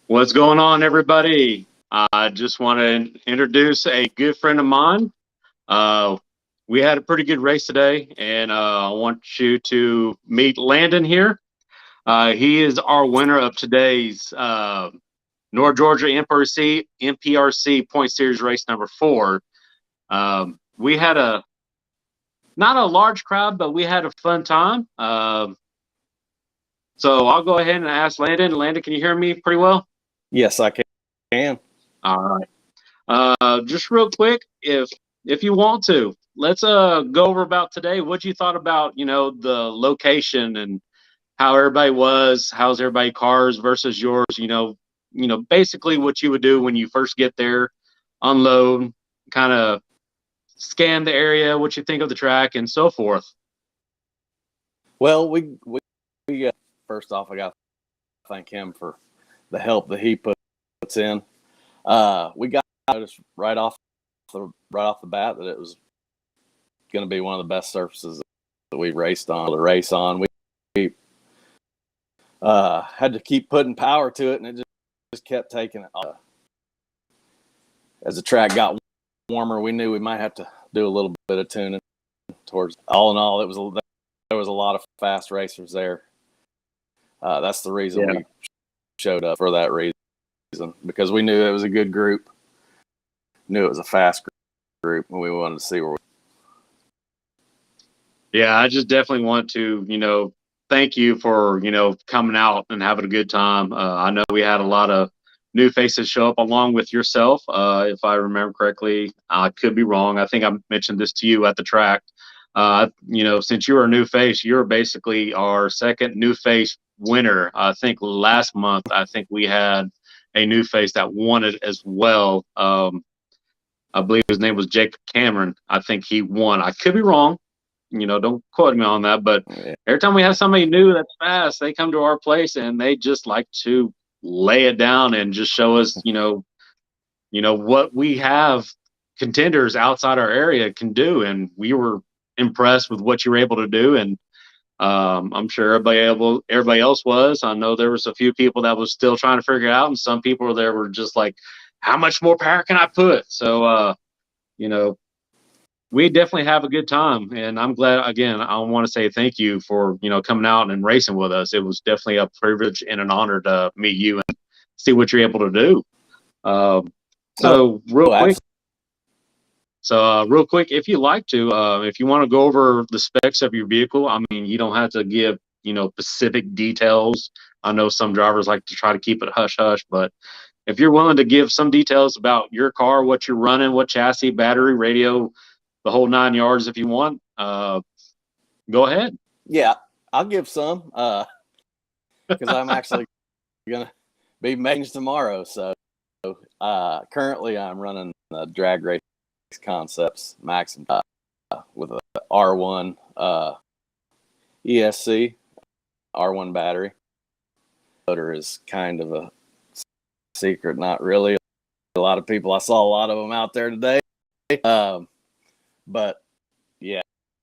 What's going on, everybody? I just want to introduce a good friend of mine. Uh, we had a pretty good race today, and I want you to meet Landon here. He is our winner of today's North Georgia NPRC Point Series race number 4. We had not a large crowd, but we had a fun time. So I'll go ahead and ask Landon. Landon, can you hear me pretty well? Yes, I can. All right. Just real quick, if you want to, let's go over about today. What you thought about, the location and how everybody was, how's everybody cars versus yours, basically what you would do when you first get there, unload, kind of scan the area, what you think of the track and so forth. Well, we first off, I got to thank him for the help that he puts in. We got noticed right off the bat that it was going to be one of the best surfaces that we raced on. To race on, we had to keep putting power to it, and it just kept taking it. As the track got warmer, we knew we might have to do a little bit of tuning. Towards all in all, there was a lot of fast racers there. That's the reason we showed up, for that reason, because we knew it was a good group, knew it was a fast group, and we wanted to see where we. Yeah, I just definitely want to, thank you for, coming out and having a good time. I know we had a lot of new faces show up along with yourself. If I remember correctly, I could be wrong. I think I mentioned this to you at the track. Since you were a new face, you're basically our second new face winner. I think last month, we had a new face that won it as well. I believe his name was Jacob Cameron. I think he won. I could be wrong. Don't quote me on that. But every time we have somebody new that's fast, they come to our place and they just like to lay it down and just show us, what we have contenders outside our area can do. And we were impressed with what you were able to do. And I'm sure everybody else was. I know there was a few people that was still trying to figure it out, and some people there were just like, how much more power can I put? So, we definitely have a good time, and I'm glad. Again, I want to say thank you for coming out and racing with us. It was definitely a privilege and an honor to meet you and see what you're able to do. Real quick, if you like to, if you want to go over the specs of your vehicle, I mean, you don't have to give, specific details. I know some drivers like to try to keep it hush hush, but if you're willing to give some details about your car, what you're running, what chassis, battery, radio, the whole 9 yards, if you want, go ahead. Yeah, I'll give some, because I'm actually going to be making tomorrow. So currently I'm running the drag race Concepts Maxim with a R1 ESC R1 battery. Motor is kind of a secret, not really. A lot of people, I saw a lot of them out there today. But yeah,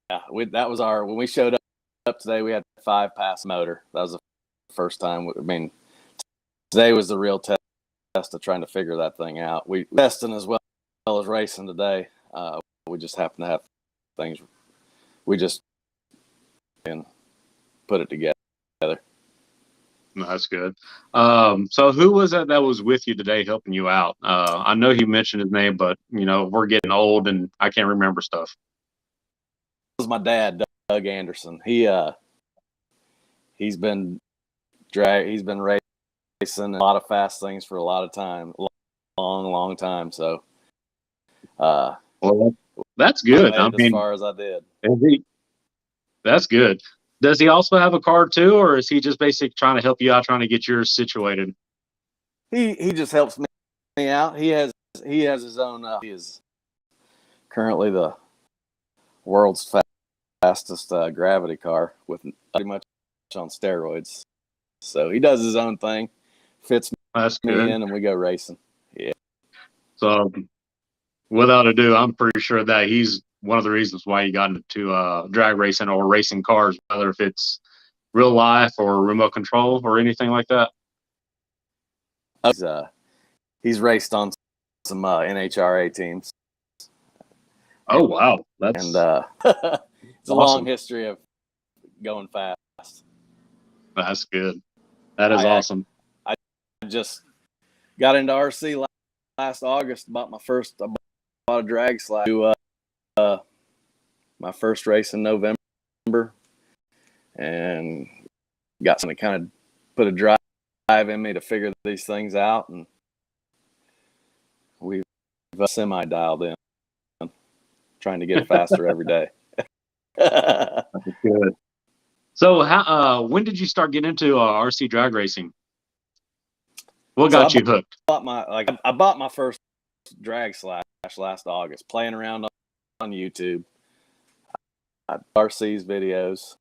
that was when we showed up today, we had 5-pass motor. That was the first time. I mean, today was the real test of trying to figure that thing out. We testing as well as racing today. We just happen to have things. We just can put it together. That's good. So who was that was with you today helping you out? I know you mentioned his name, but we're getting old and I can't remember stuff. It was my dad, Doug Anderson. He's been racing a lot of fast things for a lot of time, long time. So, well, that's good. I mean, as far as I did. That's good. Does he also have a car too, or is he just basically trying to help you out, trying to get yours situated? He just helps me out. He has his own. He is currently the world's fastest gravity car, with pretty much on steroids. So he does his own thing, fits me in, and we go racing. Yeah. So, without ado, I'm pretty sure that he's one of the reasons why you got into drag racing or racing cars, whether if it's real life or remote control or anything like that. He's raced on some NHRA teams. Oh, wow. And it's a long awesome. history of going fast. That's good. That is I awesome. I just got into RC last August. I bought a drag slide to my first race in November, and got something to kind of put a drive in me to figure these things out, and we've semi-dialed in, trying to get faster every day. That's good. So, when did you start getting into RC drag racing? What got you hooked? I bought my first drag slash last August, playing around on YouTube. I RC's videos,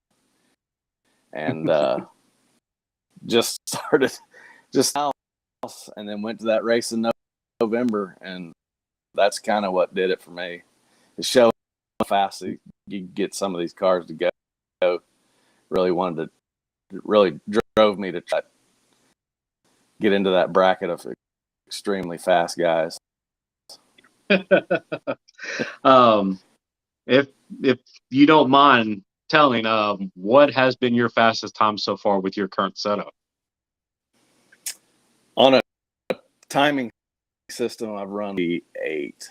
and just started and then went to that race in November, and that's kind of what did it for me. The show how fast you get some of these cars to go. Really drove me to try to get into that bracket of extremely fast guys. If you don't mind telling, what has been your fastest time so far with your current setup? On a timing system, I've run the 8.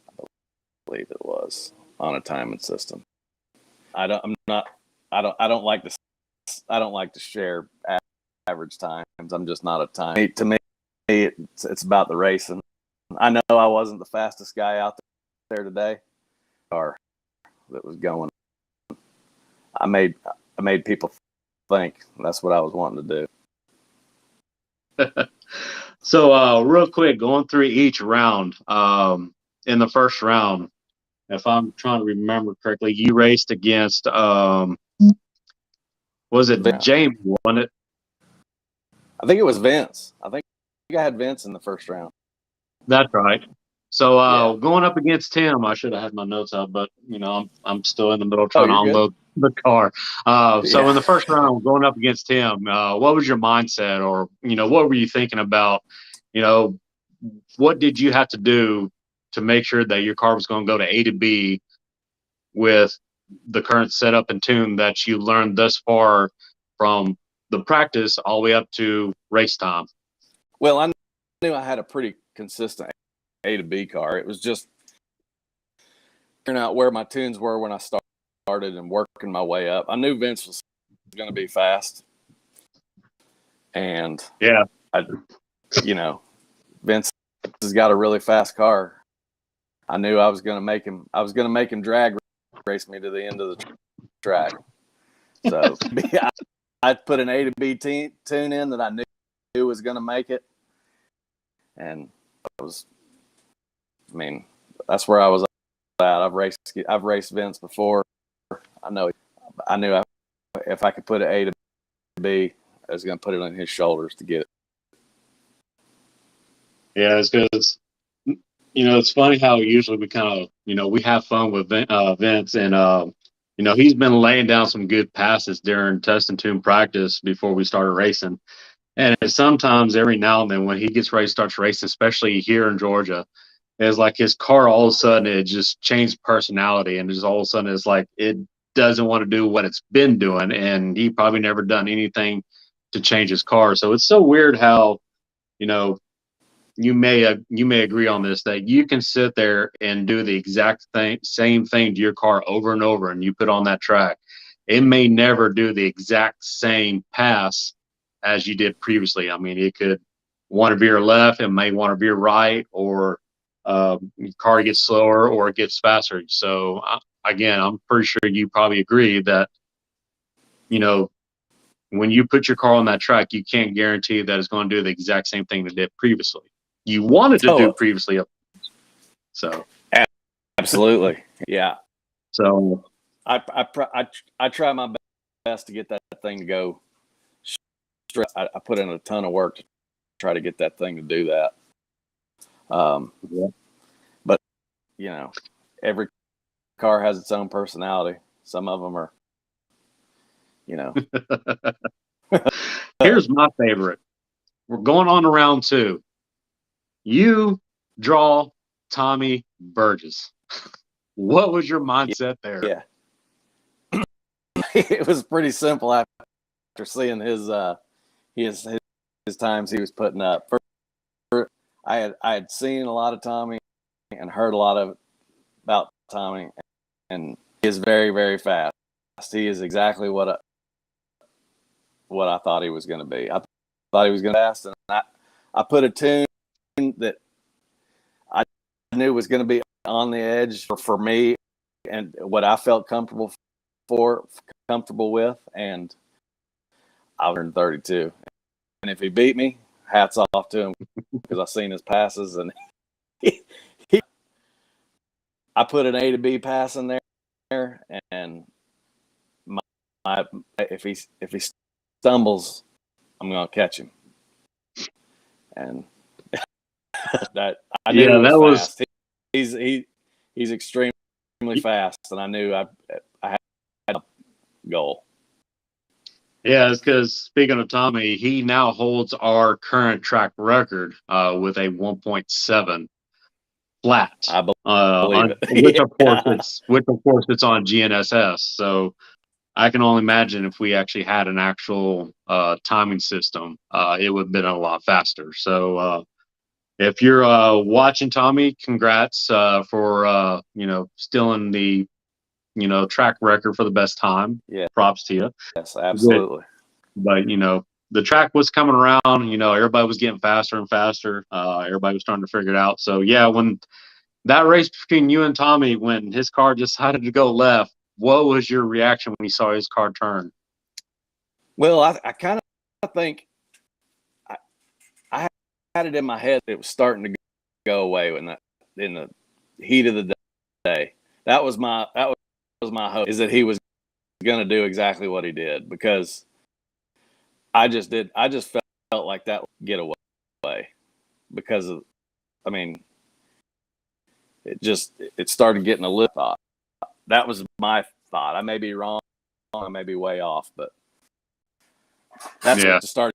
I believe it was on a timing system. I don't like to share average times. I'm just not a time. To me, it's about the racing. I know I wasn't the fastest guy out there today, or that was going. I made people think. That's what I was wanting to do. So, real quick, going through each round. In the first round, if I'm trying to remember correctly, you raced against was it James won it? I think it was Vince. I think I had Vince in the first round. That's right. So going up against him, I should have had my notes out, but I'm still in the middle trying to unload the car. So in the first round, going up against him, what was your mindset, or what were you thinking about? What did you have to do to make sure that your car was going to go to A to B with the current setup and tune that you learned thus far from the practice all the way up to race time? Well, I knew I had a pretty consistent A to B car. It was just figuring out where my tunes were when I started and working my way up. I knew Vince was going to be fast, and Vince has got a really fast car. I knew I was going to make him. I was going to make him drag race me to the end of the track. So I put an A to B tune in that I knew was going to make it, and that's where I was at. I've raced Vince before. I knew if I could put an A to B, I was going to put it on his shoulders to get it. Yeah, it's because it's funny how usually we kind of we have fun with Vince, and he's been laying down some good passes during test and tune practice before we started racing. And sometimes every now and then when he gets ready to start racing, especially here in Georgia, it's like his car all of a sudden it just changed personality, and just all of a sudden it's like it doesn't want to do what it's been doing, and he probably never done anything to change his car. So it's so weird how you may agree on this, that you can sit there and do the exact same thing to your car over and over, and you put on that track. It may never do the exact same pass as you did previously. I mean, it could want to veer left, it may want to veer right, or your car gets slower or it gets faster. So again, I'm pretty sure you probably agree that when you put your car on that track, you can't guarantee that it's going to do the exact same thing that it did previously. You wanted to do previously. So absolutely, yeah. So I try my best to get that thing to go straight. I put in a ton of work to try to get that thing to do that. But every car has its own personality. Some of them are, Here's my favorite. we're going on to round 2. You draw Tommy Burgess. What was your mindset there? Yeah. It was pretty simple after seeing his times he was putting up. I had seen a lot of Tommy and heard a lot about Tommy, and he is very, very fast. He is exactly what I thought he was going to be. I thought he was going to be fast, and I put a tune that I knew was going to be on the edge for me and what I felt comfortable with, and I was 32. And if he beat me, hats off to him, because I've seen his passes, and I put an A to B pass in there, and if he stumbles, I'm going to catch him. And that I knew he was fast. He's extremely fast, and I knew I had a goal. Yeah, it's because speaking of Tommy, he now holds our current track record with a 1.7 flat. I believe it. Which of course it's on GNSS. So I can only imagine if we actually had an actual timing system, it would have been a lot faster. So if you're watching Tommy, congrats for stealing the track record for the best time. Yeah, props to you. Yes, absolutely. But the track was coming around. Everybody was getting faster and faster. Everybody was starting to figure it out. So yeah, when that race between you and Tommy, when his car decided to go left, what was your reaction when you saw his car turn? Well, I kind of think I had it in my head that it was starting to go away in the heat of the day. That was my hope, is that he was going to do exactly what he did, because I just felt like that would get away, because of, it started getting a little thought. That was my thought. I may be wrong. I may be way off, but that's what to start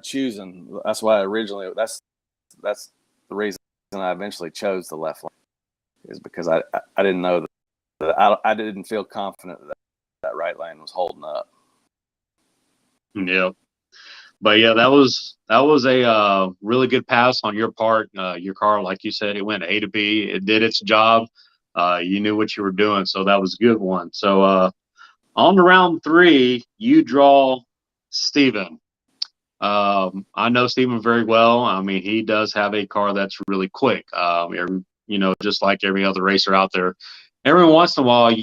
choosing. That's why that's the reason I eventually chose the left lane, is because I didn't know that I didn't feel confident that right lane was holding up. Yeah. But yeah, that was a really good pass on your part. Your car, like you said, it went A to B. It did its job. You knew what you were doing, so that was a good one. So on to round 3, you draw Steven. I know Steven very well. He does have a car that's really quick. Just like every other racer out there. Every once in a while,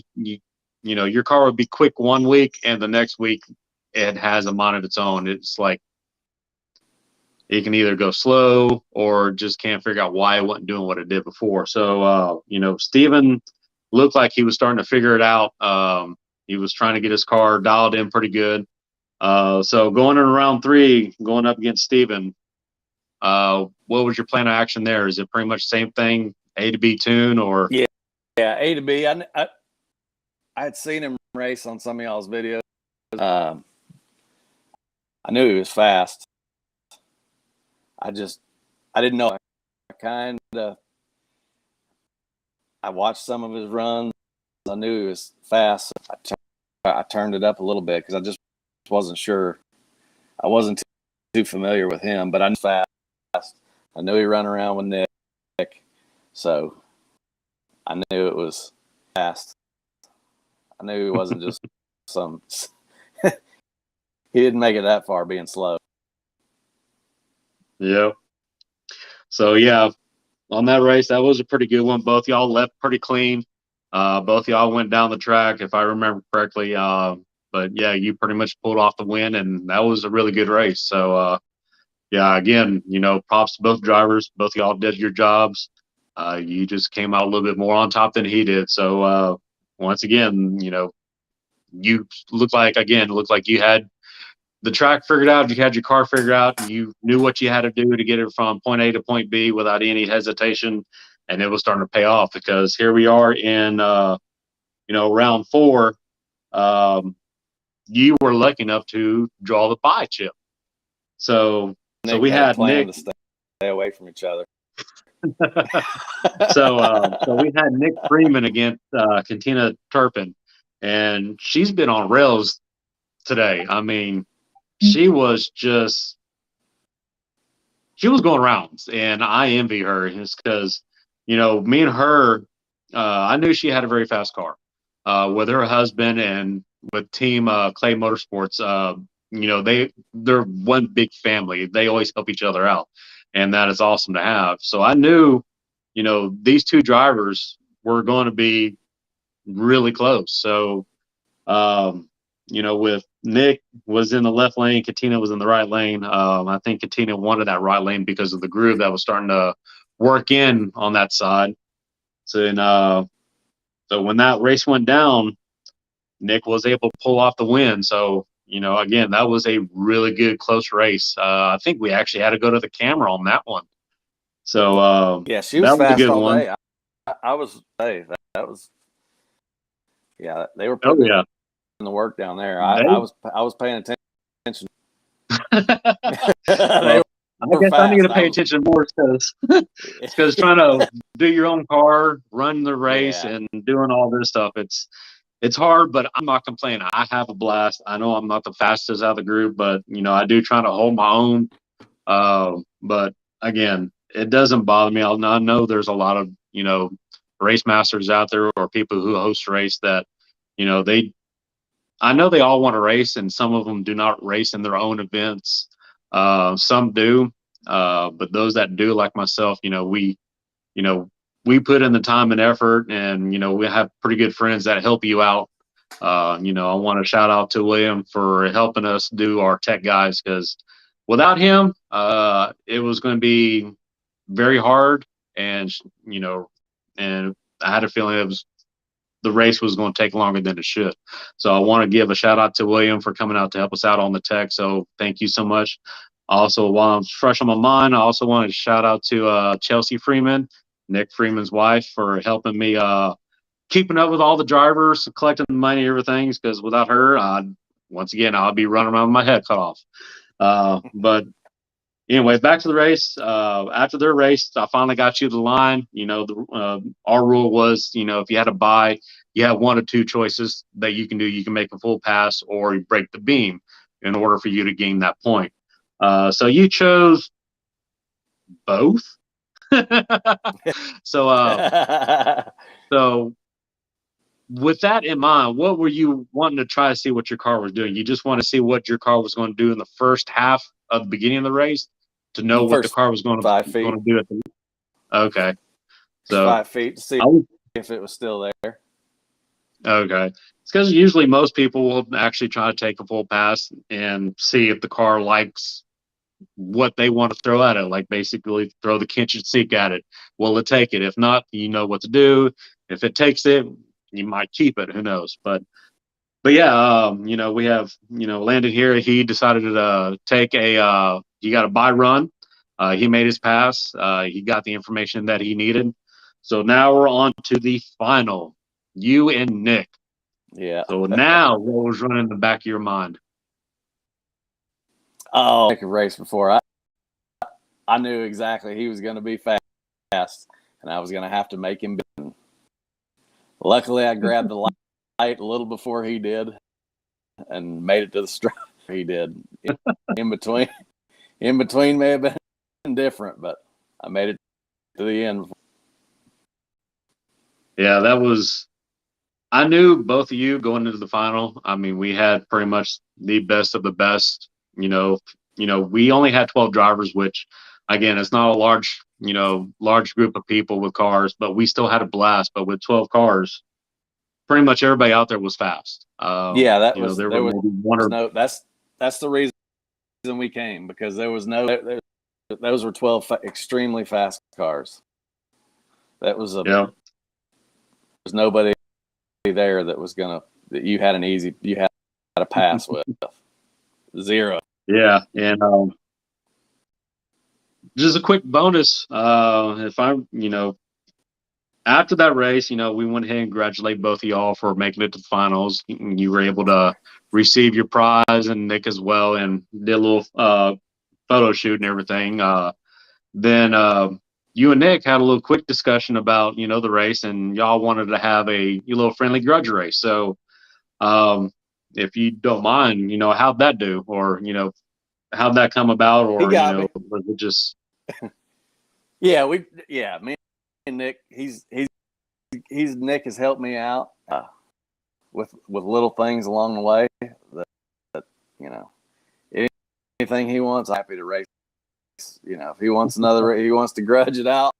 your car would be quick one week, and the next week it has a mind of its own. It's like it can either go slow or just can't figure out why it wasn't doing what it did before. So, Steven looked like he was starting to figure it out. He was trying to get his car dialed in pretty good. So going in round 3, going up against Steven, what was your plan of action there? Is it pretty much the same thing, A to B tune, or? Yeah, A to B. I had seen him race on some of y'all's videos. I knew he was fast. I didn't know. I watched some of his runs. I knew he was fast. I turned it up a little bit because I just wasn't sure. I wasn't too familiar with him, but I knew fast. I knew he ran around with Nick, so I knew it was fast. I knew he wasn't just some. He didn't make it that far being slow. Yeah. So yeah, on that race, that was a pretty good one. Both y'all left pretty clean. Both y'all went down the track, if I remember correctly. But yeah, you pretty much pulled off the win, and that was a really good race. So yeah, again, props to both drivers. Both y'all did your jobs. You just came out a little bit more on top than he did. So once again, you looked like you had the track figured out. You had your car figured out. You knew what you had to do to get it from point A to point B without any hesitation, and it was starting to pay off, because here we are in round 4. You were lucky enough to draw the bye chip. So So Nick we had a had plan Nick. to stay away from each other. So we had Nick Freeman against Katina Turpin, and she's been on rails today. I mean, she was going rounds, and I envy her just because, me and her, I knew she had a very fast car. With her husband and with Team Clay Motorsports, they're one big family. They always help each other out, and that is awesome to have. So I knew, these two drivers were going to be really close. So, with Nick was in the left lane, Katina was in the right lane. I think Katina wanted that right lane because of the groove that was starting to work in on that side. So when that race went down, Nick was able to pull off the win. So, again, that was a really good close race. I think we actually had to go to the camera on that one. So Yeah, she was that was a fast good all one. day. I was that was they were Oh putting yeah, in the work down there. I was paying attention. Well, I guess I need to pay attention more because trying to do your own car, run the race, Yeah. and doing all this stuff, it's hard, but I'm not complaining. I have a blast. I know I'm not the fastest out of the group, but I do try to hold my own. But again, it doesn't bother me. I know there's a lot of race masters out there or people who host a race that I know they all want to race, and some of them do not race in their own events. Some do, but those that do, like myself, you know, we put in the time and effort, and we have pretty good friends that help you out. I want to shout out to William for helping us do our tech guys, because without him, it was going to be very hard, and and I had a feeling the race was going to take longer than it should. So I want to give a shout out to William for coming out to help us out on the tech. So thank you so much. Also, while I'm fresh on my mind, I also want to shout out to Chelsea Freeman, Nick Freeman's wife, for helping me keeping up with all the drivers, collecting the money, everything. Because without her, once again, I'll be running around with my head cut off. But anyway, back to the race. After their race, I finally got you to the line. Our rule was, if you had a buy, you have one of two choices that you can do. You can make a full pass, or you break the beam in order for you to gain that point. So you chose both. So with that in mind, what were you wanting to try to see what your car was doing? You just want to see what your car was going to do in the first half of the beginning of the race to know what the car was going to do at the. Okay, so 5 feet to see if it was still there. Okay, it's because usually most people will actually try to take a full pass and see if the car likes what they want to throw at it, like basically throw the kitchen sink at it. Will it take it? If not, you know what to do. If it takes it, you might keep it. Who knows? But yeah, we have Landon here. He decided to take he got a buy run. He made his pass. He got the information that he needed. So now we're on to the final. You and Nick. Yeah. So now, what was running in the back of your mind? Oh, make a race before I knew exactly he was going to be fast, and I was going to have to make him bend. Luckily, I grabbed the light a little before he did, and made it to the stripe. He did. In between may have been different, but I made it to the end. Yeah, that was. I knew both of you going into the final. I mean, we had pretty much the best of the best. We only had 12 drivers, which, again, it's not a large group of people with cars, but we still had a blast. But with 12 cars, pretty much everybody out there was fast. Yeah, that was there was maybe one or no. That's the reason we came, because there was no. Those were 12 extremely fast cars. That was yeah. There's nobody there that you had a pass with. Zero. Yeah, and just a quick bonus. After that race, we went ahead and congratulate both of y'all for making it to the finals. You were able to receive your prize, and Nick as well, and did a little photo shoot and everything. Then you and Nick had a little quick discussion about, the race, and y'all wanted to have a little friendly grudge race. So if you don't mind, how'd that do? Or, how'd that come about? He Or, got me. was it just... Me and Nick, Nick has helped me out with little things along the way that anything he wants, I'm happy to race. If he wants he wants to grudge it out,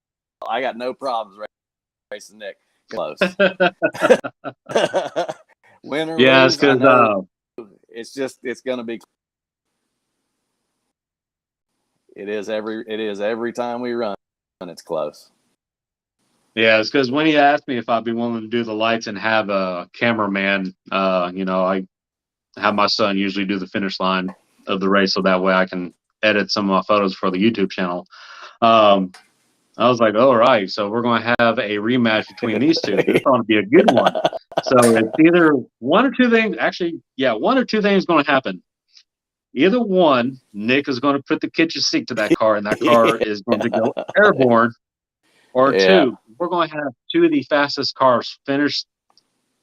I got no problems racing Nick close. Win or lose, because it's going to be. It is every time we run, it's close. Yeah, it's because when he asked me if I'd be willing to do the lights and have a cameraman, I have my son usually do the finish line of the race, so that way I can edit some of my photos for the YouTube channel. I was like, all right, so we're going to have a rematch between these two. This is going to be a good one. So it's either one or two things. Actually, yeah, one or two things going to happen. Either one, Nick is going to put the kitchen sink to that car, and that car is going to go airborne. Or two, we're going to have two of the fastest cars finish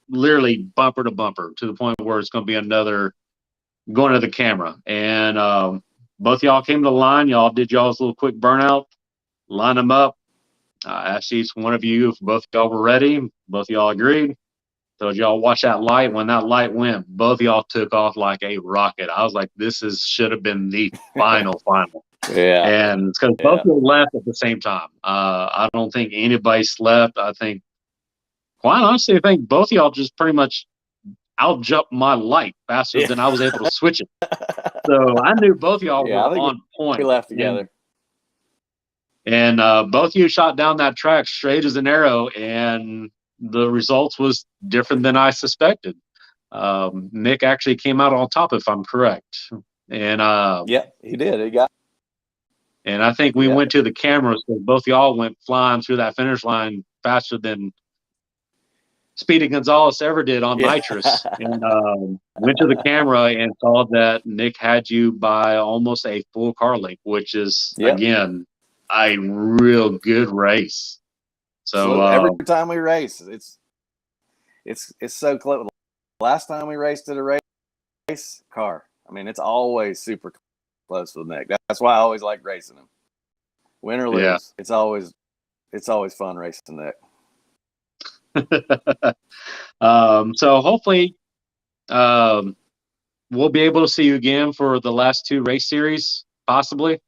literally bumper to bumper to the point where it's going to be another going to the camera. And both y'all came to the line. Y'all did y'all's little quick burnout, line them up. Asked each one of you if both y'all were ready. Both y'all agreed. Told y'all watch that light. When that light went, both y'all took off like a rocket. I was like, this should have been the final. Yeah. And it's because both of you left at the same time. I don't think anybody slept. I think, quite honestly, I think both of y'all just pretty much out-jumped my light faster than I was able to switch it. So I knew both of y'all were on point. We left together. And both of you shot down that track straight as an arrow, and the results was different than I suspected. Nick actually came out on top, if I'm correct. And he did. He got. And I think we went to the cameras, so both y'all went flying through that finish line faster than Speedy Gonzalez ever did on nitrous. And went to the camera and saw that Nick had you by almost a full car length, which is again a real good race. So every time we race, it's so close. Last time we raced at a race car, I mean, it's always super close with Nick. That's why I always like racing him. Win or lose, it's always fun racing Nick. So hopefully we'll be able to see you again for the last two race series, possibly.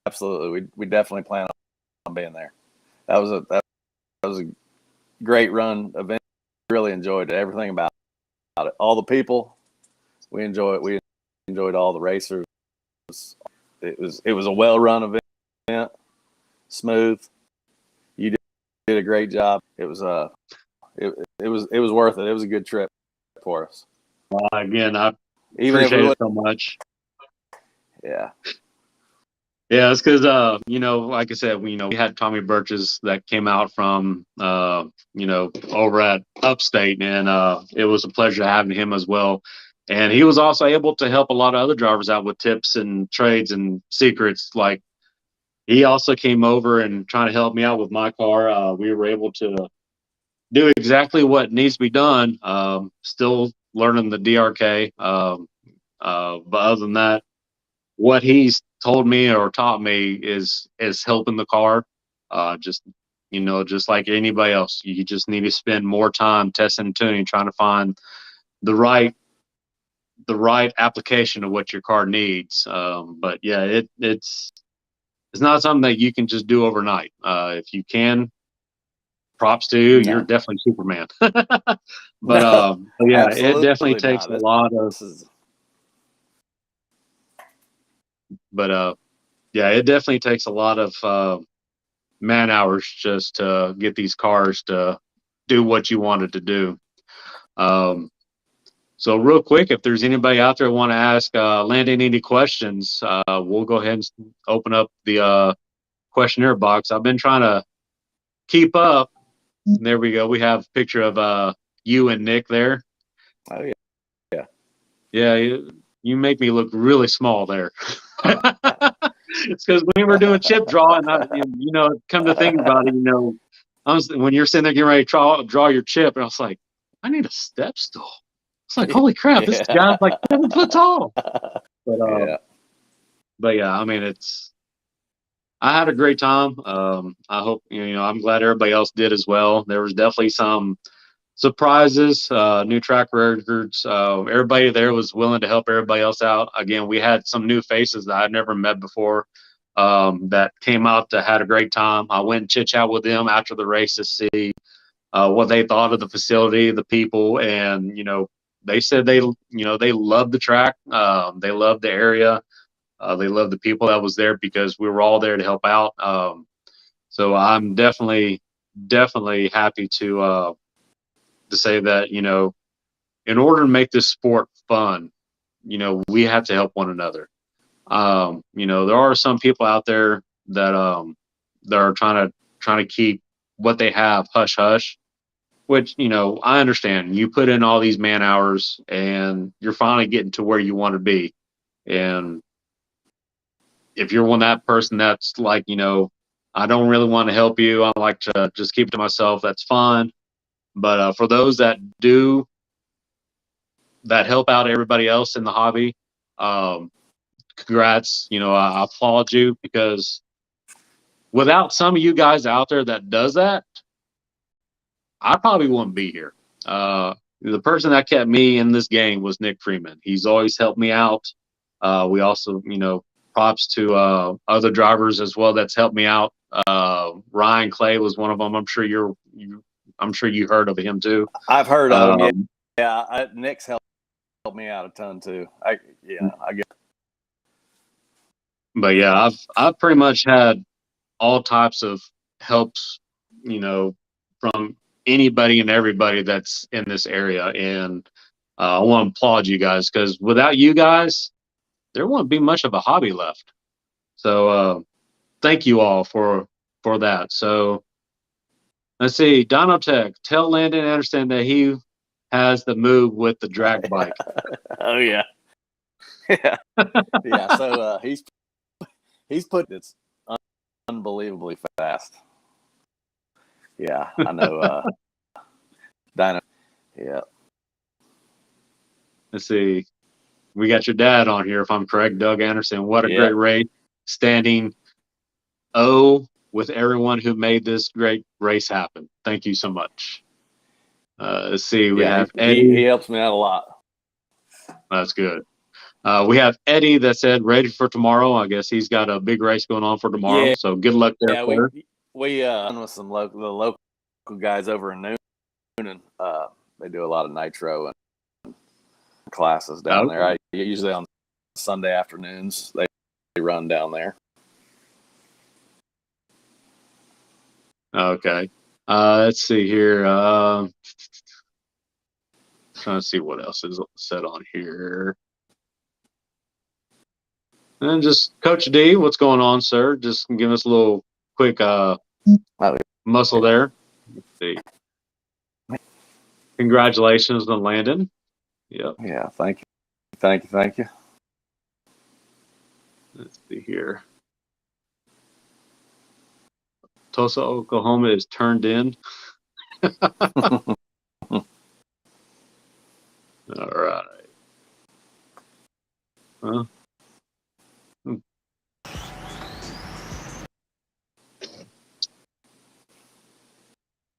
Absolutely. We definitely plan on being there. That was a great run event. Really enjoyed it. Everything about it. All the people, we enjoyed it. We enjoyed all the racers. It was a well-run event. Smooth. You did a great job. It was worth it. It was a good trip for us. Again, I appreciate it so much. Yeah. Yeah, it's because like I said, we had Tommy Birches that came out from over at Upstate, and it was a pleasure having him as well. And he was also able to help a lot of other drivers out with tips and trades and secrets. Like, he also came over and trying to help me out with my car. We were able to do exactly what needs to be done. Still learning the DRK, but other than that, what he's told me or taught me is helping the car. Just like anybody else, you just need to spend more time testing and tuning, trying to find the right application of what your car needs. But yeah, it's not something that you can just do overnight. If you can, props to you. You're definitely Superman. But yeah, it definitely takes a lot of. But yeah, it definitely takes a lot of man hours just to get these cars to do what you wanted to do. So real quick, if there's anybody out there who want to ask Landon any questions, we'll go ahead and open up the questionnaire box. I've been trying to keep up. There we go. We have a picture of you and Nick there. Oh, yeah. Yeah, you make me look really small there. It's because we were doing chip draw, and come to think about it, when you're sitting there getting ready to draw your chip, and I was like, I need a step stool. It's like, holy crap, this guy's like 7 foot tall. Yeah. But yeah, I mean, I had a great time. I hope, I'm glad everybody else did as well. There was definitely some surprises, new track records. Everybody there was willing to help everybody else out. Again, we had some new faces that I'd never met before that came out to had a great time. I went and chit chat with them after the race to see what they thought of the facility, the people, and they said they loved the track, they loved the area, they loved the people that was there because we were all there to help out. So I'm definitely happy to say that in order to make this sport fun, we have to help one another. There are some people out there that are trying to keep what they have hush hush, which I understand. You put in all these man hours and you're finally getting to where you want to be. And if you're that person that's like, I don't really want to help you, I like to just keep it to myself, that's fine. But for those that do, that help out everybody else in the hobby, congrats. I applaud you, because without some of you guys out there that does that, I probably wouldn't be here. The person that kept me in this game was Nick Freeman. He's always helped me out. We also, props to other drivers as well that's helped me out. Ryan Clay was one of them. I'm sure you heard of him too. I've heard of him. Yeah, Nick's helped me out a ton too. I get. But yeah, I've pretty much had all types of helps, from anybody and everybody that's in this area, and I want to applaud you guys, because without you guys, there wouldn't be much of a hobby left. So thank you all for that. So let's see, Donotech, tell Landon Anderson that he has the move with the drag bike. Oh yeah, yeah, yeah. So he's put it's unbelievably fast. Yeah, I know. Dino. Yeah. Let's see. We got your dad on here, if I'm correct, Doug Anderson. What a great race. Standing with everyone who made this great race happen. Thank you so much. Let's see. We have Eddie. He helps me out a lot. That's good. We have Eddie that said ready for tomorrow. I guess he's got a big race going on for tomorrow. Yeah. So good luck there. Yeah, we with some the local guys over in Noon, and they do a lot of nitro and classes down there. Usually on Sunday afternoons they run down there. Okay. Let's see here. Trying to see what else is said on here. And just Coach D, what's going on, sir? Just give us a little quick muscle there. Let's see. Congratulations on Landon. Yep. Yeah, thank you. Let's see here. Tulsa, Oklahoma is turned in. All right. Well,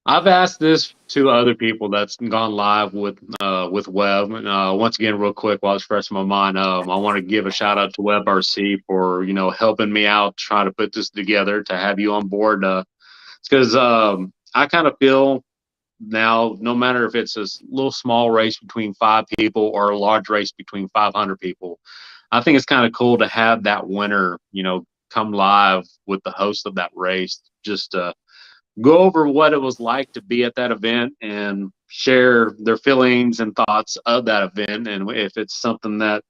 I've asked this to other people that's gone live with Webb. Once again, real quick, while it's fresh in my mind, I want to give a shout out to Webb RC for helping me out, trying to put this together, to have you on board. It's because I kind of feel now, no matter if it's a little small race between 5 people or a large race between 500 people, I think it's kind of cool to have that winner, come live with the host of that race, just to go over what it was like to be at that event and share their feelings and thoughts of that event. And if it's something that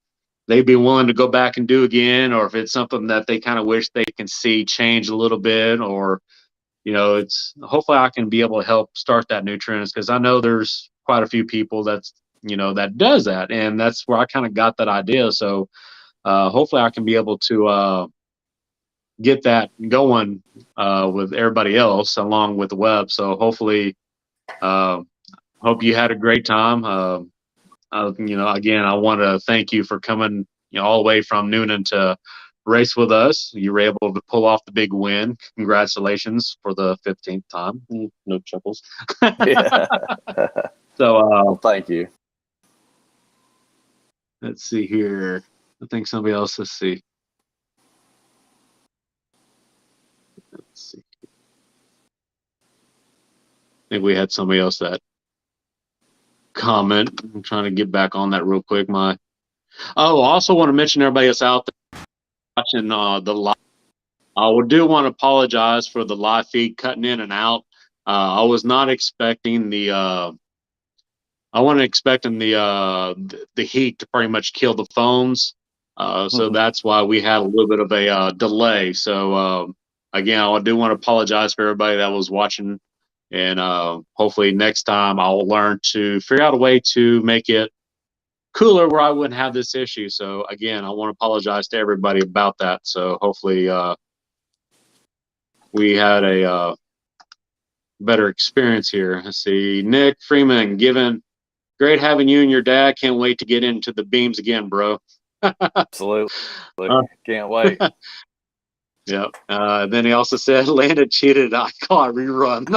they'd be willing to go back and do again, or if it's something that they kind of wish they can see change a little bit, or, it's hopefully I can be able to help start that new trend, because I know there's quite a few people that's, that does that. And that's where I kind of got that idea. So hopefully I can be able to get that going with everybody else along with the web. So hopefully, hope you had a great time. Again, I want to thank you for coming, all the way from Noonan to race with us. You were able to pull off the big win. Congratulations for the 15th time. No chuckles. Yeah. So, Well, thank you. let's see here. I think somebody else. Let's see. I think we had somebody else that comment. I'm trying to get back on that real quick. I also want to mention everybody that's out there watching the live. I do want to apologize for the live feed cutting in and out. I was not expecting the heat to pretty much kill the phones. So that's why we had a little bit of a delay. So again, I do want to apologize for everybody that was watching, and hopefully next time I'll learn to figure out a way to make it cooler where I wouldn't have this issue. So again, I want to apologize to everybody about that. So hopefully we had a better experience here. Let's see, Nick Freeman, great having you and your dad. Can't wait to get into the beams again, bro. Absolutely. Can't wait. Yep. Then he also said Landon cheated. I caught a rerun.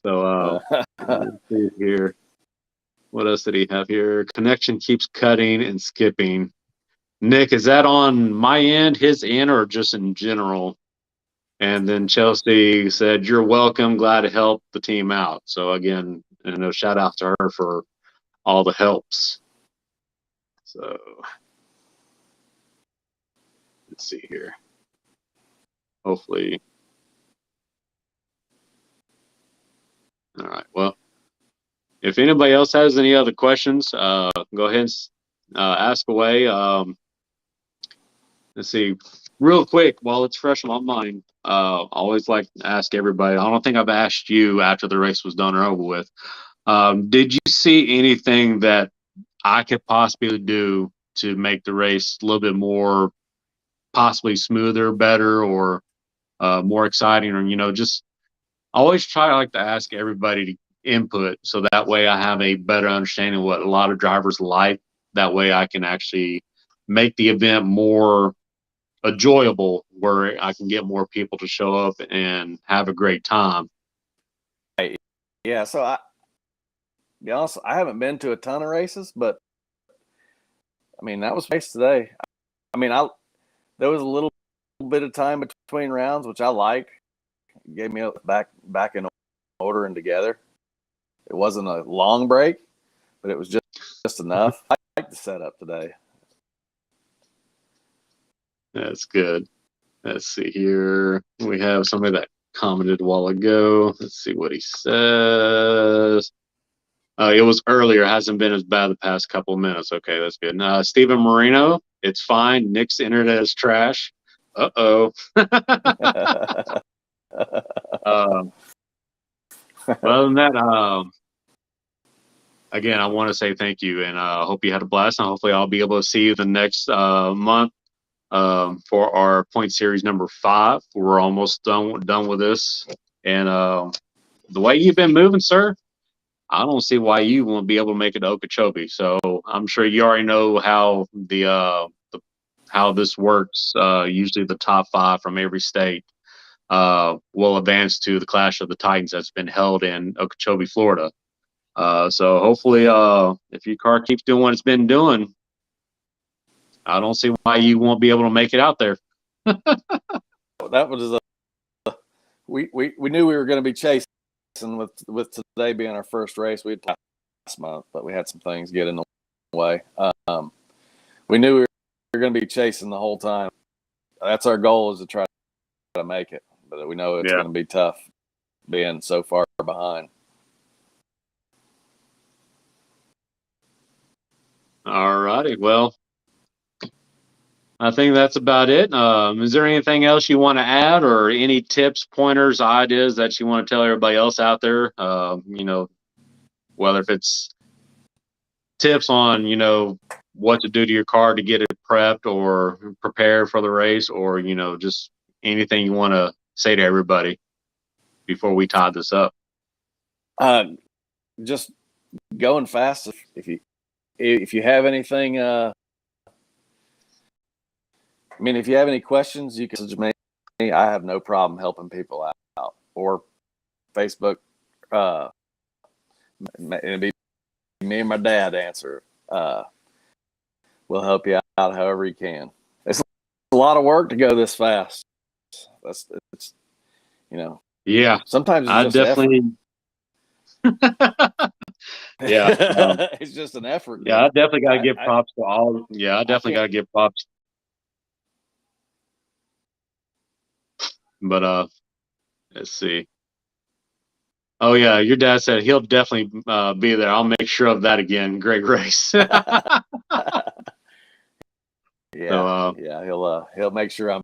So let's see here. What else did he have here? Connection keeps cutting and skipping. Nick, is that on my end, his end, or just in general? And then Chelsea said, "You're welcome. Glad to help the team out." So again, shout out to her for all the helps. So let's see here. Hopefully. All right. Well, if anybody else has any other questions, go ahead and ask away. Let's see, real quick, while it's fresh on my mind, I always like to ask everybody. I don't think I've asked you after the race was done or over with. Did you see anything that I could possibly do to make the race a little bit more possibly smoother, better, or more exciting, or just I always try like to ask everybody to input so that way I have a better understanding of what a lot of drivers like. That way I can actually make the event more enjoyable, where I can get more people to show up and have a great time. Yeah, so to be honest, I haven't been to a ton of races, but I mean that was race today. I mean, there was a little bit of time between rounds, which I like. It gave me back in order and together. It wasn't a long break, but it was just enough. I like the setup today. That's good. Let's see here. We have somebody that commented a while ago. Let's see what he says. It was earlier. It hasn't been as bad the past couple of minutes. Okay, that's good. Stephen Marino, it's fine. Nick's internet is trash. Uh-oh. Other than that, again, I want to say thank you, and I hope you had a blast. And hopefully, I'll be able to see you the next month for our point series number 5. We're almost done with this, and the way you've been moving, sir, I don't see why you won't be able to make it to Okeechobee. So I'm sure you already know how how this works. Usually, the top 5 from every state will advance to the Clash of the Titans that's been held in Okeechobee, Florida. So hopefully, if your car keeps doing what it's been doing, I don't see why you won't be able to make it out there. That was we knew we were going to be chasing with today being our first race. We had last month, but we had some things get in the way. We knew we were going to be chasing the whole time. That's our goal, is to try to make it, but we know it's going to be tough being so far behind. All righty. Well, I think that's about it. Is there anything else you want to add, or any tips, pointers, ideas that you want to tell everybody else out there? Whether if it's tips on, you know, what to do to your car to get it prepped or prepared for the race, or, you know, just anything you want to say to everybody before we tie this up. Just going fast. If you have anything, I mean, if you have any questions, you can message me. I have no problem helping people out. Or Facebook, it'd be me and my dad answer. We'll help you out however you can. It's a lot of work to go this fast. It's you know. Yeah, Sometimes it's I just definitely. Yeah, it's just an effort. yeah, I definitely got to give props to all. Yeah, I definitely got to give props. But let's see. Oh yeah, your dad said he'll definitely be there. I'll make sure of that again. Great race. Yeah, yeah, he'll make sure I'm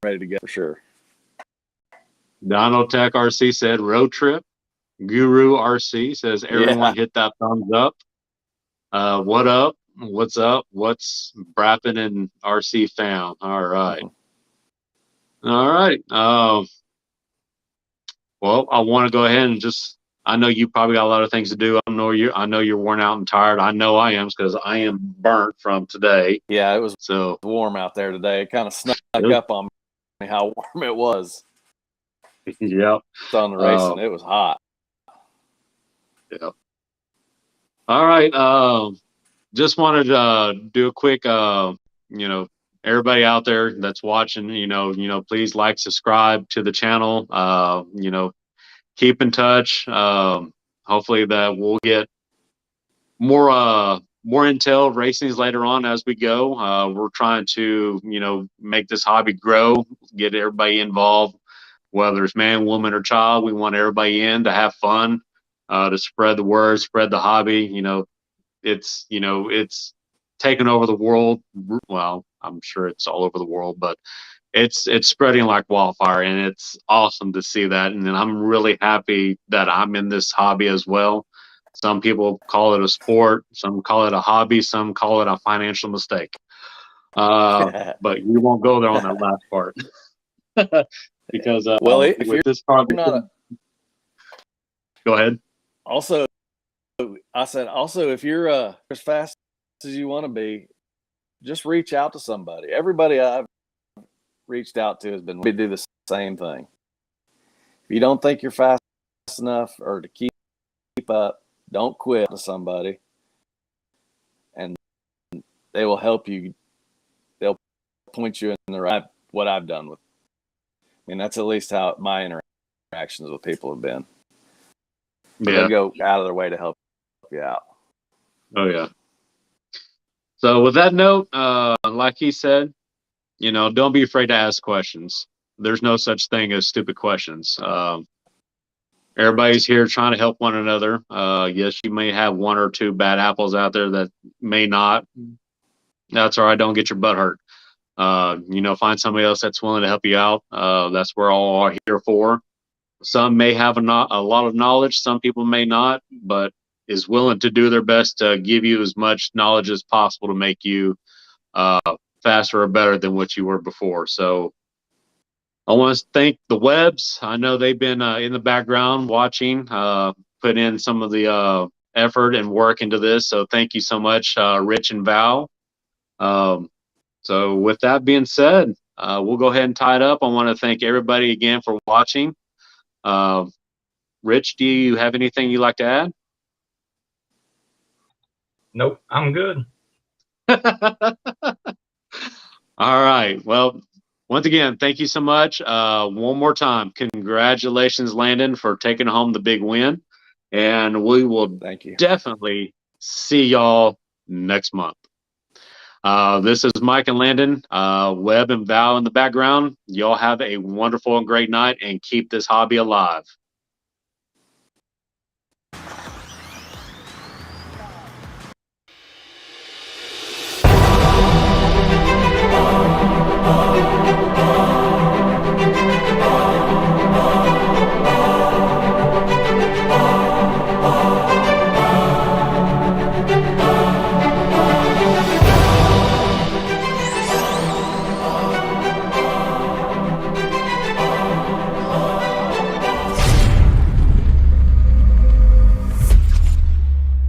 ready to go for sure. Donald Tech RC said road trip. Guru RC says everyone hit that thumbs up. What up? What's up? What's Brappin and RC found? All right. All right. Well, I want to go ahead and just. I know you probably got a lot of things to do. I know you're worn out and tired. I know I am, because I am burnt from today. Yeah, it was warm out there today. It kind of snuck up on me how warm it was. Yep. It's on the racing. It was hot. Yep. All right. Just wanted to do a quick, you know, everybody out there that's watching, you know, please like, subscribe to the channel. You know, keep in touch. Hopefully that we'll get more intel racings later on as we go. We're trying to, you know, make this hobby grow, get everybody involved, whether it's man, woman, or child. We want everybody in to have fun, to spread the word, spread the hobby. You know, it's taken over the world. Well, I'm sure it's all over the world, but it's spreading like wildfire, and it's awesome to see that. And I'm really happy that I'm in this hobby as well. Some people call it a sport, some call it a hobby, some call it a financial mistake. But we won't go there on that last part. Because with this part, go ahead. Also, I said, if you're as fast as you want to be, just reach out to somebody. Everybody I've reached out to has been to do the same thing. If you don't think you're fast enough or to keep up, don't quit to somebody, and they will help you. They'll point you in the right. What I've done with. I mean, that's at least how my interactions with people have been. They go out of their way to help you out. Oh yeah. So with that note, like he said, you know, don't be afraid to ask questions. There's no such thing as stupid questions. Everybody's here trying to help one another. Yes, you may have one or two bad apples out there that may not. That's all right. Don't get your butt hurt. You know, find somebody else that's willing to help you out. That's what all are here for. Some may have a lot of knowledge. Some people may not, but is willing to do their best to give you as much knowledge as possible to make you faster or better than what you were before. So I want to thank the Webbs. I know they've been in the background watching, put in some of the effort and work into this. So thank you so much, Rich and Val. So with that being said, we'll go ahead and tie it up. I want to thank everybody again for watching. Rich, do you have anything you'd like to add? Nope, I'm good. All right. Well, once again, thank you so much. One more time, congratulations, Landon, for taking home the big win. And we will definitely see y'all next month. This is Mike and Landon, Webb and Val in the background. Y'all have a wonderful and great night, and keep this hobby alive.